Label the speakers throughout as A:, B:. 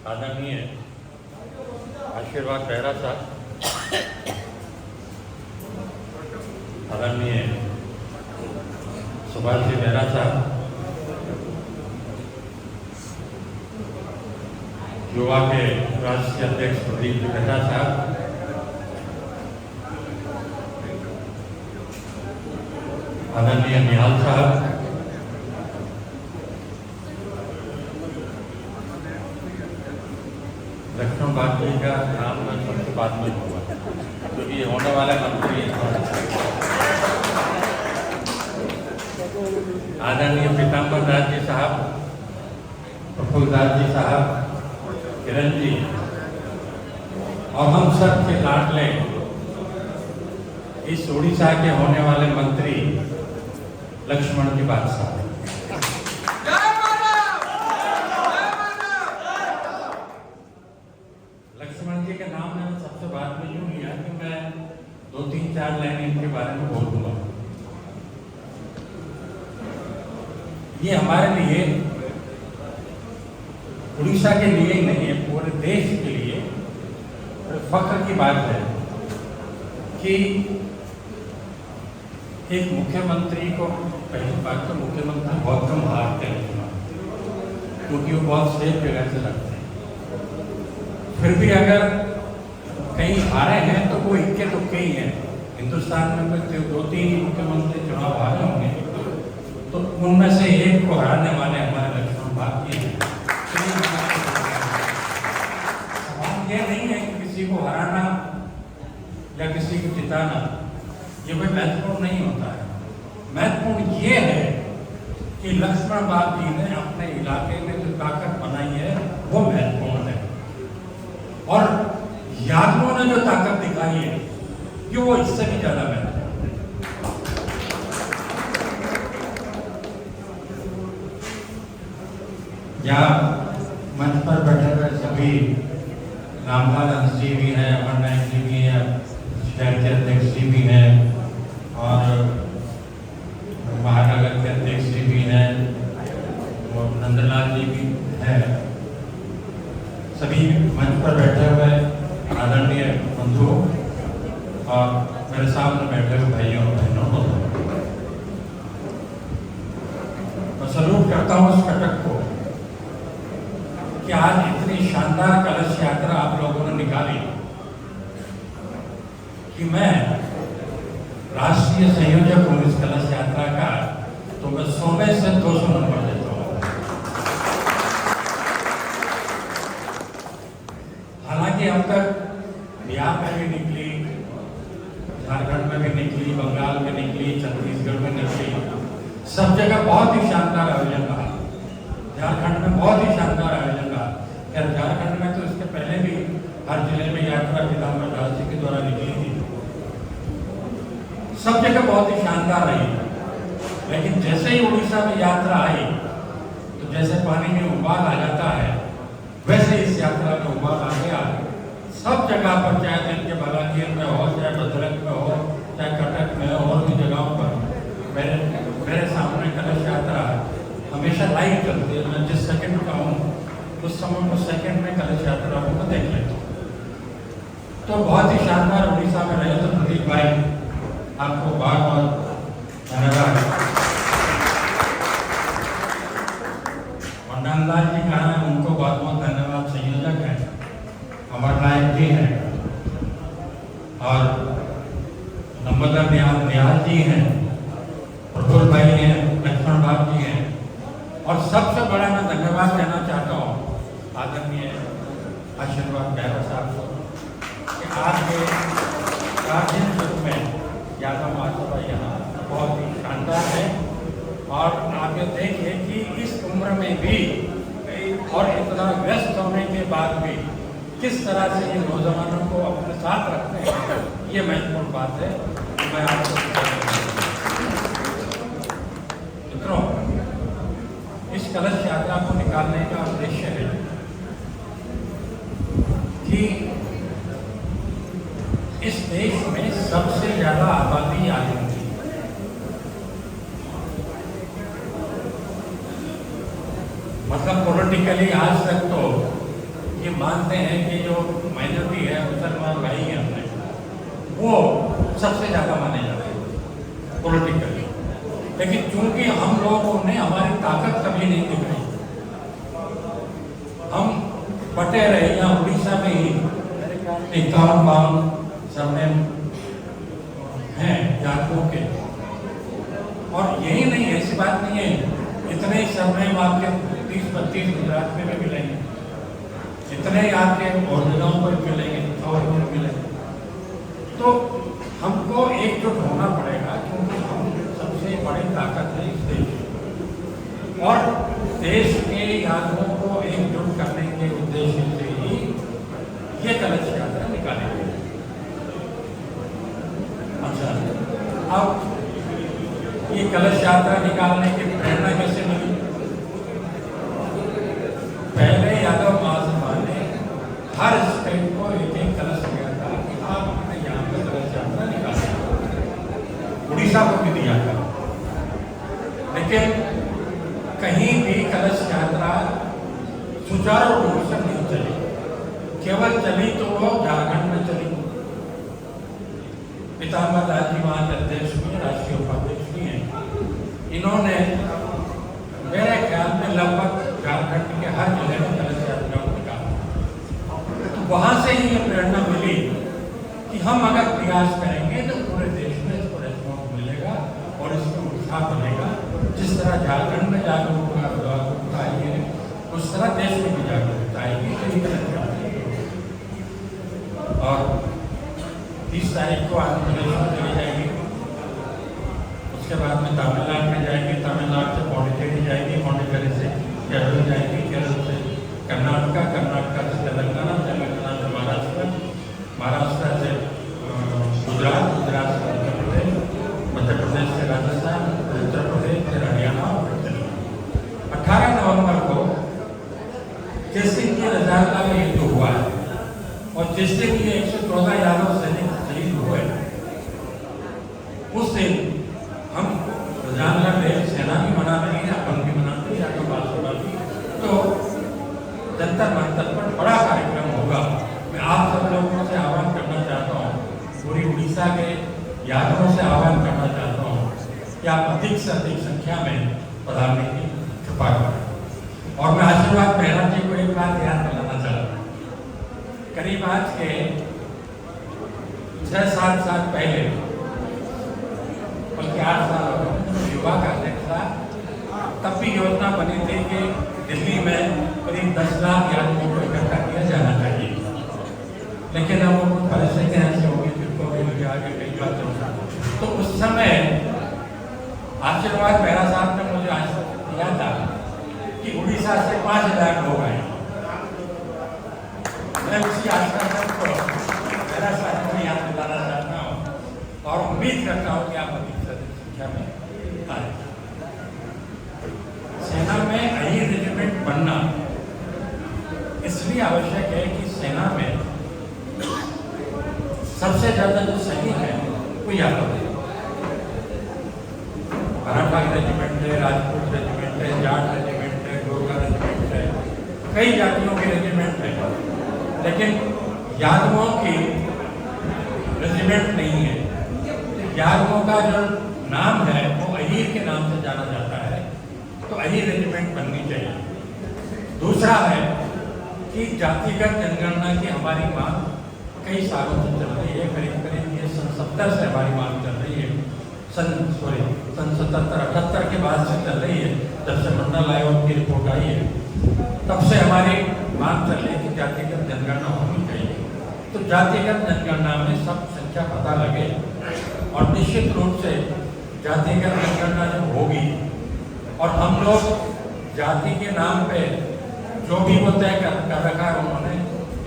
A: आदरणीय आशीर्वाद बेहरा साहब, आदरणीय सुभाष जी बेहरा साहब, युवा के राष्ट्रीय अध्यक्ष प्रदीप जी बेहरा साहब, आदरणीय निहाल साहब, लक्ष्मण बाबू जी का नाम मैं सबसे बाद में होगा क्योंकि ये होने वाला मंत्री आदरणीय पीताम्बर दास जी साहब, प्रफुल्ल दास जी साहब, किरण जी और हम सब के लाडले इस उड़ीसा के होने वाले मंत्री लक्ष्मण जी बादशाह। लक्ष्मण जी के नाम मैंने सबसे बाद में यूं लिया कि मैं 2-3-4 लाइन इनके बारे में बोल दूंगा। ये हमारे लिए, उड़ीसा के लिए ही नहीं है, पूरे देश के लिए फख्र की बात है कि एक मुख्यमंत्री को, पहली बात तो मुख्यमंत्री बहुत कम हारते हैं क्योंकि वो बहुत सेफ जगह से लगते हैं। फिर भी अगर कहीं हारे हैं तो वो इक्के दुक्के ही हैं। हिंदुस्तान में कोई 2-3 मुख्यमंत्री चुनाव हारे होंगे तो उनमें से एक को हराने वाले हमारे लक्ष्मण बाबू हैं। सवाल ये नहीं है कि किसी को हराना या किसी को जिताना, ये कोई महत्वपूर्ण नहीं होता है। महत्वपूर्ण ये है कि लक्ष्मण बाबू जी ने अपने इलाके में जो ताकत बनाई है वो महत्वपूर्ण है, और यादवों ने जो ताकत दिखाई है कि वो इससे भी ज्यादा महत्वपूर्ण है। यहाँ मंच पर बैठे हुए सभी रामलाल हंस जी भी हैं, अमर नायक जी भी हैं, शहर के अध्यक्ष जी भी हैं और महानगर के अध्यक्ष जी भी हैं और नंदलाल जी भी हैं। सभी मंच पर बैठे हुए आदरणीय बंधुओं और मेरे सामने बैठे हुए भाइयों और बहनों को मैं सलूट करता हूँ उस कटक को कि आज इतनी शानदार कलश यात्रा आप लोगों ने निकाली कि मैं राष्ट्रीय संयोजक हूँ इस कलश यात्रा का, तो मैं 100 में से 200 नंबर देता हूँ। हालांकि अब तक बिहार में भी निकली, झारखंड में भी निकली, बंगाल में निकली, छत्तीसगढ़ में निकली, सब जगह बहुत ही शानदार आयोजन रहा। झारखंड में बहुत ही शानदार आयोजन रहा। खैर झारखंड में तो इसके पहले भी हर जिले में यात्रा पीताम्बर दास जी के द्वारा निकली थी, सब जगह बहुत ही शानदार रही। लेकिन जैसे ही उड़ीसा में यात्रा आई तो जैसे पानी में उबाल आ जाता है वैसे इस यात्रा में उबाल आ गया। सब जगह पर, चाहे दिन के बालाघीर में हो, चाहे भद्रक में हो, चाहे कटक में हो, और भी जगहों पर मेरे सामने कलश यात्रा हमेशा लाइव चलती है। मैं जिस सेकंड का हूँ उस समय को सेकंड में कलश यात्रा को देख लेता हूँ। तो बहुत ही शानदार उड़ीसा में रहे। तो प्रदीप भाई आपको बहुत बहुत धन्यवाद। नंदलाल जी कहा है, उनको बहुत बहुत धन्यवाद। संयोजक है अमर नायक जी हैं और नंबरदार निहाल जी हैं, प्रफुल्ल भाई हैं, लक्ष्मण बाबू जी हैं, और सबसे बड़ा मैं धन्यवाद कहना चाहता हूँ आदरणीय आशीर्वाद बेहरा साहब को कि आज के प्राचीन युग में यादव महासभा यहाँ बहुत ही शानदार है। और आप ये देखिए कि इस उम्र में भी और इतना व्यस्त होने के बाद भी किस तरह से ये नौजवानों को अपने साथ रखते हैं, ये महत्वपूर्ण बात है। मैं आपको मित्रों, इस कलश यात्रा को निकालने का उद्देश्य है कि इस देश में सबसे ज्यादा आबादी आदमी की, मतलब पॉलिटिकली आज तक तो ये मानते हैं कि जो माइनॉरिटी है मुसलमान भाई हैं अपने, वो सबसे ज़्यादा माने जाते हैं पॉलिटिकली। लेकिन चूंकि हम लोगों ने हमारी ताकत कभी नहीं दिखाई, हम बटे रहे। यहाँ उड़ीसा में ही 51 सरनेम हैं जातियों के, और यही नहीं है, ऐसी बात नहीं है, इतने ही सरनेम आपके 30-32 गुजरात में भी मिलेंगे, इतने ही आपके और जगहों पर मिलेंगे और मिलेंगे। तो हमको एकजुट होना पड़ेगा, क्योंकि हम सबसे बड़ी ताकत है इस देश की, और देश के यादवों को एकजुट करने के उद्देश्य से ही ये कलश यात्रा निकाली गई। अच्छा, अब ये कलश यात्रा निकालने की प्रेरणा कैसे मिली? पहले यादव महासभा ने हर स्टेट को एक कलश दिया था कि आप अपने यहाँ पे कलश यात्रा निकालें। उड़ीसा को भी दिया था, लेकिन कहीं भी कलश यात्रा सुचारू रूप से नहीं चली। केवल चली तो वो झारखंड में चली। पितामह दास जी वहाँ के अध्यक्ष भी, राष्ट्रीय उपाध्यक्ष भी हैं। इन्होंने मेरे ख्याल में लगभग झारखंड के हर जिले में कलश यात्रा को निकाला। तो वहाँ से ही ये प्रेरणा मिली कि हम अगर प्रयास करेंगे तो पूरे देश में इसको रेस्पॉन्स मिलेगा और इसमें उत्साह बनेगा। जिस तरह झारखंड में जागरूकता आई है, उस तरह देश में भी जागरूकता आएगी। और 30 तारीख को आंध्र प्रदेश में चली जाएगी, उसके बाद में तमिलनाडु में जाएगी, तमिलनाडु से पौंडीचेरी जाएगी, पौंडीचेरी से केरल जाएगी, केरल से कर्नाटका, कर्नाटका से तेलंगाना, तेलंगाना से महाराष्ट्र, महाराष्ट्र से गुजरात, गुजरात से मध्य प्रदेश से राजस्थान, उत्तर प्रदेश से हरियाणा और 18 नवंबर को जिस दिन की रजामंदी में युद्ध हुआ है और जिस दिन ये 114 यादव सैनिक शहीद हुए, उस दिन हम रजामंदी में सेना भी मना रही है, अपन भी मनाते हैं, यादव महासभा भी। तो जंतर मंतर पर बड़ा कार्यक्रम होगा। मैं आप सब लोगों से आह्वान करना चाहता हूँ, पूरी उड़ीसा के यादवों से आह्वान करना चाहता हूँ कि आप अधिक से अधिक संख्या में पधारने की कृपा करें। और मैं आशीर्वाद मेहरा जी को एक बात याद दिलाना चाहता हूँ। करीब आज के 6-7 साल पहले, बल्कि 8 साल हो गए, युवा का अध्यक्ष था, तब भी योजना बनी थी कि दिल्ली में करीब 10 लाख यादवों को इकट्ठा किया जाना चाहिए। लेकिन अब वो कुछ परिस्थितियाँ ऐसी होगी जिनको भी मुझे आगे कई बात होगा। तो उस समय आशीर्वाद मेहरा साहब ने मुझे आश्वासन दिया था कि उड़ीसा से 5,000 लोग आए। मैं उसी आश्वासन को मेरा साथ में याद दिलाना चाहता हूँ और उम्मीद करता हूँ कि आप अधिक से अधिक संख्या में आए। सेना में अहीर रेजिमेंट बनना इसलिए आवश्यक है कि सेना में सबसे ज्यादा जो सैनिक है वो यादव है। मराठा रेजिमेंट है, राजपूत रेजिमेंट है, जाट रेजिमेंट है, गोरखा रेजिमेंट है, कई जातियों के रेजिमेंट है, लेकिन यादवों की रेजिमेंट नहीं है। यादवों का जो नाम है वो अहीर के नाम से जाना जाता है, तो अहीर रेजिमेंट बननी चाहिए। दूसरा है कि जातिगत जनगणना की हमारी मांग कई सालों से चल रही है, करीब ये सन 70 से हमारी मांग चल रही है, सन 77-78 के बाद से चल रही है, जब से मंडल आयोग की रिपोर्ट आई है, तब से हमारी मांग चल रही है कि जातिगत जनगणना होनी चाहिए। तो जातिगत जनगणना में सब संख्या पता लगे और निश्चित रूप से जातिगत जनगणना जब होगी और हम लोग जाति के नाम पे जो भी वो तय कर रखा है उन्होंने,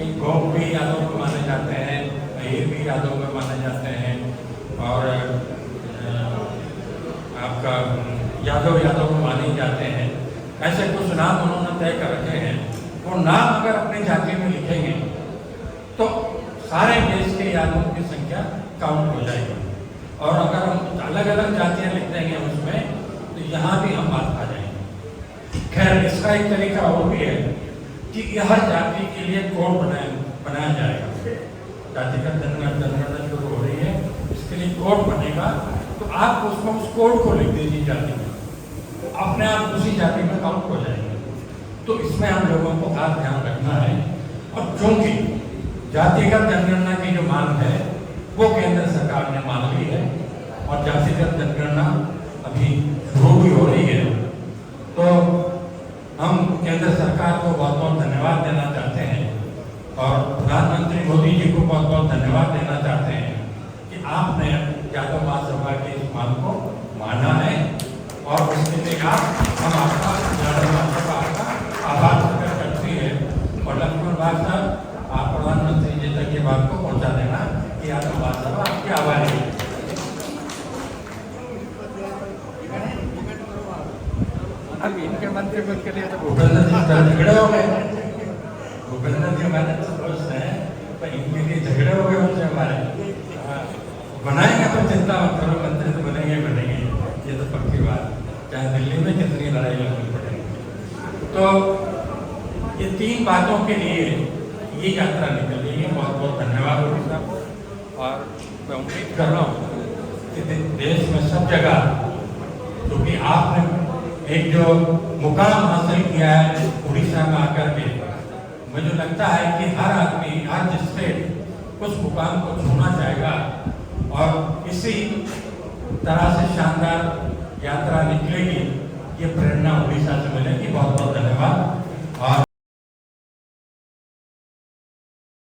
A: एक गोप भी यादव को माने जाते हैं, अहीर भी यादव को माने जाते हैं, और आपका यादव को माने जाते हैं। ऐसे कुछ नाम उन्होंने तय कर रखे हैं। वो नाम अगर अपनी जाति में लिखेंगे तो सारे देश के यादवों की संख्या काउंट हो जाएगी, और अगर हम अलग अलग जातियाँ लिख देंगे उसमें तो यहाँ भी हम बात आ जाएंगे। खैर, इसका एक तरीका और भी है कि हर जाति के लिए कोड बनाया जाएगा। जातिगत जनगणना शुरू हो रही है, इसके लिए कोड बनेगा, तो आप उसमें उस कोड को लिख दीजिए जाति में, अपने आप उसी जाति में काउंट हो जाएंगे। तो इसमें हम लोगों को खास ध्यान रखना है। और चूंकि जातिगत जनगणना की जो मांग है वो केंद्र सरकार ने मान ली है और जातिगत जनगणना अभी शुरू भी हो रही है, तो हम केंद्र सरकार को बहुत बहुत धन्यवाद देना चाहते हैं और प्रधानमंत्री मोदी जी को बहुत बहुत धन्यवाद देना चाहते हैं कि आपने यादव महासभा की इस मांग को माना है और उसके लिए हम आपका यादव महासभा का आभार प्रकट करती है। और लक्ष्मण भाई साहब, आप प्रधानमंत्री जी तक ये बात को पहुंचा देना कि यादव महासभा आपके आभारी है।
B: अब इनके मंत्रिपद के लिए तो
A: भूपेंद्र जी झगड़े हो गए। भूपेंद्र जी हमारे दोस्त हैं, पर इनके लिए झगड़े हो गए उनसे हमारे। बनाएंगे तो चिंता मत करो, मंत्री तो बनेंगे, ये तो पक्की बात, चाहे दिल्ली में कितनी लड़ाई लड़नी पड़ेगी। तो ये 3 बातों के लिए ये यात्रा निकल रही है। बहुत बहुत धन्यवाद मोदी साहब को। और मैं उम्मीद कर रहा हूँ कि देश में सब जगह, क्योंकि आपने एक जो मुकाम हासिल किया है उड़ीसा में आकर के, मुझे लगता है कि हर आदमी, हर स्टेट उस मुकाम को छूना चाहेगा और इसी तरह से शानदार यात्रा निकलेगी। ये प्रेरणा उड़ीसा से मिलेगी। बहुत बहुत धन्यवाद।